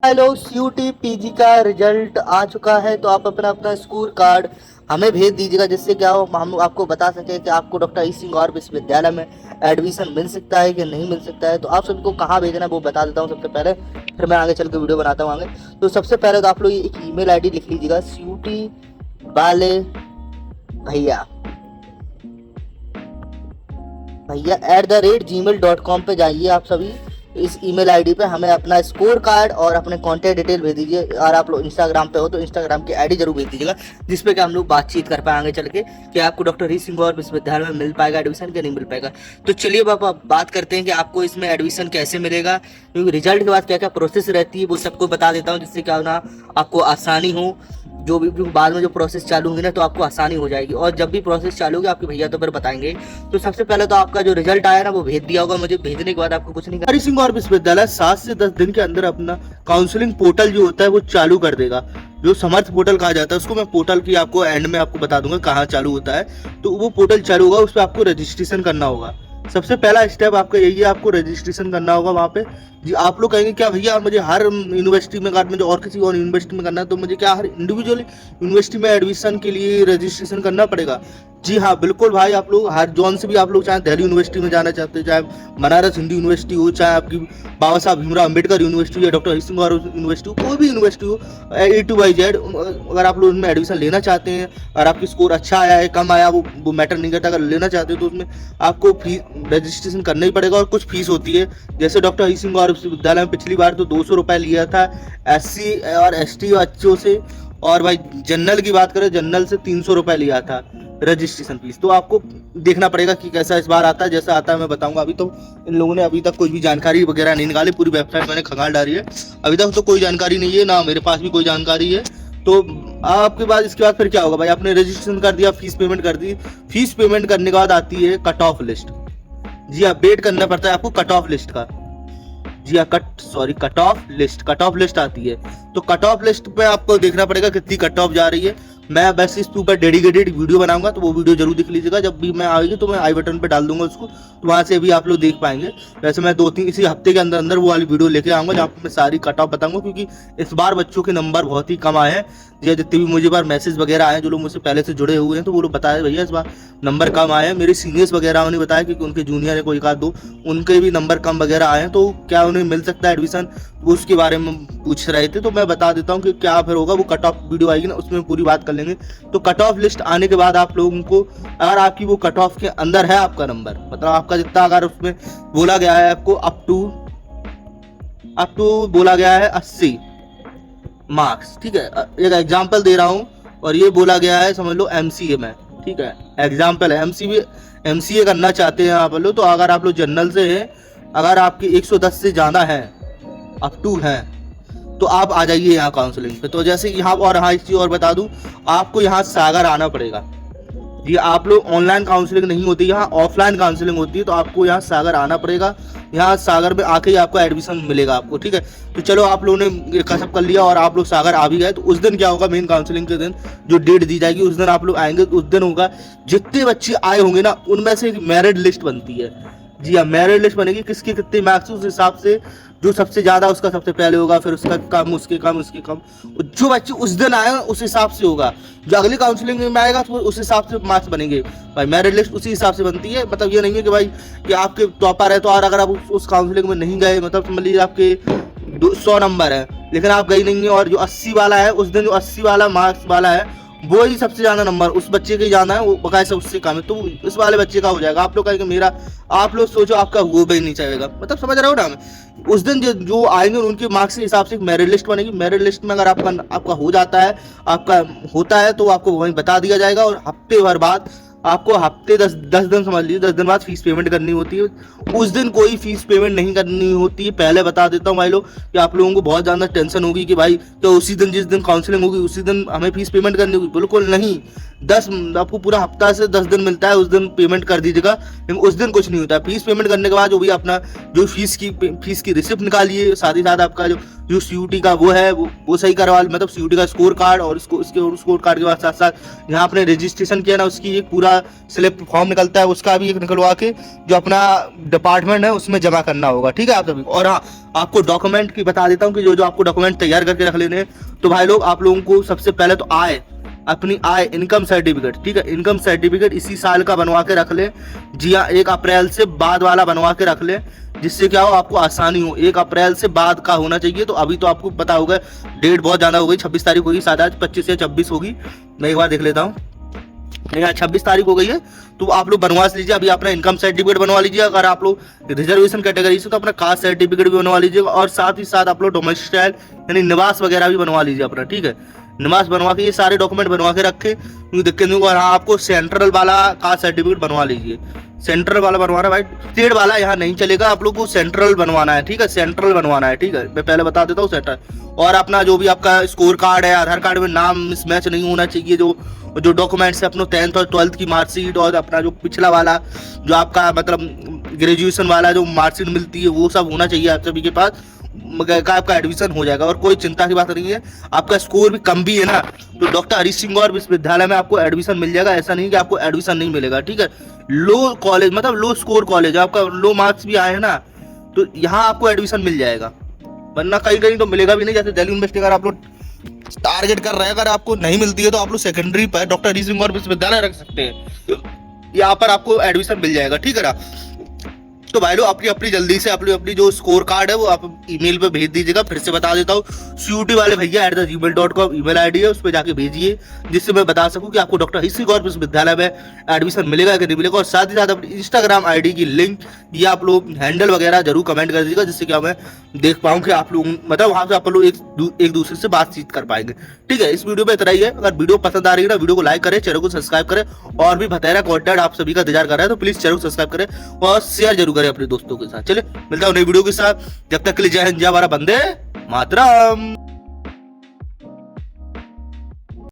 Hello, CUT PG का result आ चुका है। तो आप अपना अपना स्कोर कार्ड हमें भेज दीजिएगा, जिससे क्या हो हम आपको बता सकें कि आपको डॉक्टर ई सिंह और विश्वविद्यालय में एडमिशन मिल सकता है कि नहीं मिल सकता है। तो आप सबको कहाँ भेजना है वो बता देता हूँ सबसे पहले, फिर मैं आगे चल के वीडियो बनाता हूँ आगे। तो सबसे पहले तो आप लोग एक ईमेल आईडी लिख लीजिएगा, सीयूटी वाले भैया @gmail.com पे जाइए। आप सभी इस ईमेल आईडी पे हमें अपना स्कोर कार्ड और अपने कॉन्टैक्ट डिटेल भेज दीजिए। और आप लोग इंस्टाग्राम पे हो तो इंस्टाग्राम की आईडी जरूर भेज दीजिएगा, जिसपे कि हम लोग बातचीत कर पाए आगे चल के कि आपको डॉक्टर ई सिंह और विश्वविद्यालय में मिल पाएगा एडमिशन कि नहीं मिल पाएगा। तो चलिए अब आप बात करते हैं कि आपको इसमें एडमिशन कैसे मिलेगा, क्योंकि रिजल्ट के बाद क्या क्या प्रोसेस रहती है वो सबको बता देता हूँ, जिससे क्या होना आपको आसानी हो। जो भी बाद में जो प्रोसेस चालू होगी ना तो आपको आसानी हो जाएगी, और जब भी प्रोसेस चालू होगी आपके भैया तो फिर बताएंगे। तो सबसे पहले तो आपका जो रिजल्ट आया ना वो भेज दिया होगा मुझे, भेजने के बाद आपको कुछ नहीं हरि सिंह और विश्वविद्यालय 7 से 10 दिन के अंदर अपना काउंसलिंग पोर्टल जो होता है वो चालू कर देगा। जो समर्थ पोर्टल कहा जाता है उसको मैं पोर्टल की आपको एंड में आपको बता दूंगा कहाँ चालू होता है। तो वो पोर्टल चालू होगा, उस पर आपको रजिस्ट्रेशन करना होगा। सबसे पहला स्टेप आपका यही है, आपको रजिस्ट्रेशन करना होगा वहाँ पे। जी आप लोग कहेंगे क्या भैया मुझे हर यूनिवर्सिटी में मुझे और किसी और यूनिवर्सिटी में करना है, तो मुझे क्या हर इंडिविजुअल यूनिवर्सिटी में एडमिशन के लिए रजिस्ट्रेशन करना पड़ेगा? जी हाँ बिल्कुल भाई, आप लोग हर जोन से भी आप लोग चाहे दिल्ली यूनिवर्सिटी में जाना चाहते हैं, चाहे बनारस हिंदू यूनिवर्सिटी हो, चाहे आपकी बाबा साहब भीमराव अम्बेडकर यूनिवर्सिटी या डॉक्टर हरि सिंह और यूनिवर्सिटी हो, कोई भी यूनिवर्सिटी हो A to Z, अगर आप लोग उनमें एडमिशन लेना चाहते हैं और आपकी स्कोर अच्छा आया है कम आया वो मैटर नहीं करता, अगर लेना चाहते हो तो उसमें आपको रजिस्ट्रेशन करना ही पड़ेगा और कुछ फीस होती है। जैसे डॉक्टर हरि सिंह और विश्वविद्यालय में पिछली बार तो 200 रुपये लिया था SC और ST बच्चों से, और भाई जनरल की बात करें जनरल से 300 रुपये लिया था रजिस्ट्रेशन फीस। तो आपको देखना पड़ेगा कि कैसा इस बार आता है, जैसा आता है मैं बताऊंगा। अभी तो इन लोगों ने अभी तक कोई भी जानकारी वगैरह नहीं निकाली, पूरी वेबसाइट मैंने खंगाल डाली है, अभी तक तो कोई जानकारी नहीं है, ना मेरे पास भी कोई जानकारी है। तो आपके बाद इसके बाद फिर क्या होगा भाई, आपने रजिस्ट्रेशन कर दिया, फीस पेमेंट कर दी। फीस पेमेंट करने के बाद आती है कट ऑफ लिस्ट। जी हाँ, वेट करना पड़ता है आपको कट ऑफ लिस्ट का। जी हाँ कट ऑफ लिस्ट आती है। तो कट ऑफ लिस्ट पे आपको देखना पड़ेगा कितनी कट ऑफ जा रही है। मैं बस इस ऊपर डेडिकेटेड वीडियो बनाऊंगा, तो वो वीडियो जरूर देख लीजिएगा। जब भी मैं आएगी तो मैं आई बटन पे डाल दूंगा उसको, तो वहाँ से भी आप लोग देख पाएंगे। वैसे मैं 2-3 इसी हफ्ते के अंदर अंदर वो वाली वीडियो लेके आऊंगा जहाँ पे मैं सारी कट ऑफ बताऊंगा, क्योंकि इस बार बच्चों के नंबर बहुत ही कम आए हैं। या जितने भी मुझे बार मैसेज वगैरह आए जो लोग मुझसे पहले से जुड़े हुए हैं, तो वो लोग बताए भैया इस बार नंबर कम आए हैं। मेरे सीनियर्स वगैरह उन्हें बताया कि उनके जूनियर है कोई एक आध दो, उनके भी नंबर कम वगैरह आए हैं, तो क्या उन्हें मिल सकता है एडमिशन, वो उसके बारे में पूछ रहे थे। तो मैं बता देता हूँ कि क्या फिर होगा, वो कट ऑफ वीडियो आएगी ना उसमें पूरी बात कर लेंगे। तो कट ऑफ लिस्ट आने के बाद आप लोगों को, अगर आपकी वो कट ऑफ के अंदर है आपका नंबर, मतलब आपका जितना अगर उसमें बोला गया है आपको अप टू बोला गया है 80 मार्क्स, ठीक है, एक एग्जाम्पल दे रहा हूँ, और ये बोला गया है समझ लो MCA में, ठीक है, एग्जाम्पल है। MCA करना चाहते हैं आप लोग, तो अगर आप लोग जनरल से हैं, अगर आपकी 110 से ज़्यादा है अप टू है, तो आप आ जाइए यहाँ काउंसलिंग पे। तो जैसे यहाँ, और हाँ एक चीज़ और बता दूँ, आपको यहाँ सागर आना पड़ेगा। जी आप लोग ऑनलाइन काउंसलिंग नहीं होती, यहाँ ऑफलाइन काउंसलिंग होती है, तो आपको यहाँ सागर आना पड़ेगा। यहाँ सागर में आके ही आपको एडमिशन मिलेगा आपको, ठीक है। तो चलो आप लोगों ने कसब कर लिया और आप लोग सागर आ भी गए, तो उस दिन क्या होगा, मेन काउंसलिंग के दिन जो डेट दी जाएगी उस दिन आप लोग आएंगे। उस दिन होगा जितने बच्चे आए होंगे ना उनमें से एक मेरिट लिस्ट बनती है। जी हाँ, मेरिट लिस्ट बनेगी, किसके कितने मार्क्स, उस हिसाब से जो सबसे ज्यादा उसका सबसे पहले होगा, फिर उसका कम, उसके कम, उसके कम। जो बच्चे उस दिन आए उस हिसाब से होगा, जो अगली काउंसलिंग में आएगा तो उस हिसाब से मार्क्स बनेंगे भाई। मेरिट लिस्ट उसी हिसाब से बनती है। मतलब ये नहीं है कि भाई कि आपके टॉपर है तो, और अगर आप उस काउंसलिंग में नहीं गए, मतलब समझ लीजिए आपके 100 नंबर है लेकिन आप गई नहीं है, और जो 80 वाला है उस दिन जो 80 वाला मार्क्स वाला है वो ही सबसे ज्यादा नंबर उस बच्चे के जाना है, वो बकायदा उससे कम है, तो इस वाले बच्चे का हो जाएगा। आप लोग कहेंगे मेरा, आप लोग सोचो आपका वो भी नहीं चाहेगा, मतलब समझ रहे हो ना। उस दिन जो आएंगे उनके मार्क्स के हिसाब से एक मेरिट लिस्ट बनेगी। मेरिट लिस्ट में अगर आपका हो जाता है, आपका होता है, तो आपको वहीं बता दिया जाएगा, और हफ्ते भर बाद आपको, हफ्ते 10 दिन समझ लीजिए, 10 दिन बाद फीस पेमेंट करनी होती है। उस दिन कोई फीस पेमेंट नहीं करनी होती है। पहले बता देता हूँ भाई लोग, कि आप लोगों को बहुत ज़्यादा टेंशन होगी कि भाई तो उसी दिन जिस दिन काउंसलिंग होगी उसी दिन हमें फीस पेमेंट करनी होगी। बिल्कुल नहीं, आपको पूरा हफ्ता से 10 दिन मिलता है, उस दिन पेमेंट कर दीजिएगा। लेकिन उस दिन कुछ नहीं होता है। फीस पेमेंट करने के बाद जो भी अपना जो फीस की रिसिप्ट निकालिए, साथ ही साथ आपका जो सीयूटी का वो है वो सही करवा, मतलब सीयूटी का स्कोर कार्ड, और इसके स्कोर कार्ड के बाद साथ साथ यहाँ आपने रजिस्ट्रेशन किया ना, उसकी एक पूरा स्लिप फॉर्म निकलता है, उसका भी एक निकलवा के जो अपना डिपार्टमेंट है उसमें जमा करना होगा, ठीक है आप सभी। और हाँ, आपको डॉक्यूमेंट की बता देता हूँ कि जो आपको डॉक्यूमेंट तैयार करके रख लेने हैं। तो भाई लोग, आप लोगों को सबसे पहले तो अपनी आय इनकम सर्टिफिकेट, ठीक है, इनकम सर्टिफिकेट इसी साल का बनवा के रख ले। जी हाँ, 1 अप्रैल से बाद वाला बनवा के रख ले, जिससे क्या हो, आपको आसानी हो। 1 अप्रैल से बाद का होना चाहिए। तो अभी तो आपको पता होगा डेट बहुत ज्यादा हो गई, 26 तारीख होगी, शायद आज 25 या 26 होगी, मैं एक बार देख लेता हूँ। 26 तारीख हो गई है। तो आप लोग बनवा लीजिए, अभी अपना इनकम सर्टिफिकेट बनवा लीजिए। अगर आप लोग रिजर्वेशन कैटेगरी से तो अपना कास्ट सर्टिफिकेट भी बनवा लीजिएगा, और साथ ही साथ आप लोग डोमेस्टाइल यानी निवास वगैरह भी बनवा लीजिए अपना, ठीक है। निवास बनवा के ये सारे डॉक्यूमेंट बनवा के रखे, क्योंकि दिक्कत नहीं होगा। और हाँ, आपको सेंट्रल वाला कास्ट सर्टिफिकेट बनवा लीजिए। सेंट्रल वाला बनवाना भाई, स्टेट वाला यहाँ नहीं चलेगा, आप लोग को सेंट्रल बनवाना है, ठीक है, सेंट्रल बनवाना है, ठीक है। मैं पहले बता देता हूँ सेंट्रल। और अपना जो भी आपका स्कोर कार्ड है, आधार कार्ड में नाम मिसमैच नहीं होना चाहिए। जो डॉक्यूमेंट्स है, अपने 10th और 12th की मार्कशीट, और अपना जो पिछला वाला जो आपका मतलब ग्रेजुएशन वाला जो मार्कशीट मिलती है, वो सब होना चाहिए आप सभी के पास। आपका एडमिशन हो जाएगा, और कोई चिंता की बात नहीं है। आपका स्कोर भी कम भी है ना, तो डॉक्टर हरीश सिंह गौर विश्वविद्यालय में आपको एडमिशन मिल जाएगा। ऐसा नहीं कि आपको एडमिशन नहीं मिलेगा, ठीक है। लो कॉलेज मतलब लो स्कोर कॉलेज, आपका लो मार्क्स भी आए हैं ना, तो यहाँ आपको एडमिशन मिल जाएगा, वरना कहीं कहीं तो मिलेगा भी नहीं। जैसे दिल्ली यूनिवर्सिटी अगर आप लोग टारगेट कर रहे हैं, अगर आपको नहीं मिलती है तो आप लोग सेकेंडरी पर डॉक्टर हरीश सिंह गौर विश्वविद्यालय रख सकते हैं, यहाँ पर आपको एडमिशन मिल जाएगा, ठीक है ना। तो भाई लोग, अपनी जल्दी से अपनी जो स्कोर कार्ड है वो आप ईमेल पे भेज दीजिएगा। फिर से बता देता हूँ, सीयूटी वाले भैया @gmail.com ईमेल आईडी है, उस पर जाके भेजिए, जिससे मैं बता सकूं कि आपको डॉक्टर हरीश सिंह गौर विश्वविद्यालय में एडमिशन मिलेगा कि नहीं मिलेगा। और साथ ही साथ अपनी इंस्टाग्राम आईडी की लिंक या आप लोग हैंडल वगैरह जरूर कमेंट कर दीजिएगा, जिससे क्या मैं देख पाऊँ कि आप लोग मतलब वहाँ से आप लोग एक दूसरे से बातचीत कर पाएंगे, ठीक है। इस वीडियो में इतना ही है। अगर वीडियो पसंद आ रही है ना, वीडियो को लाइक करें, चैनल को सब्सक्राइब करें, और भी बतेरा कंटेंट आप सभी का इंतजार कर रहा है, तो प्लीज चैनल को सब्सक्राइब करें और शेयर जरूर करें अपने दोस्तों के साथ। चलिए, मिलता हूं नई वीडियो के साथ, जब तक के लिए जय हिंद, जय हमारा, वंदे मातरम।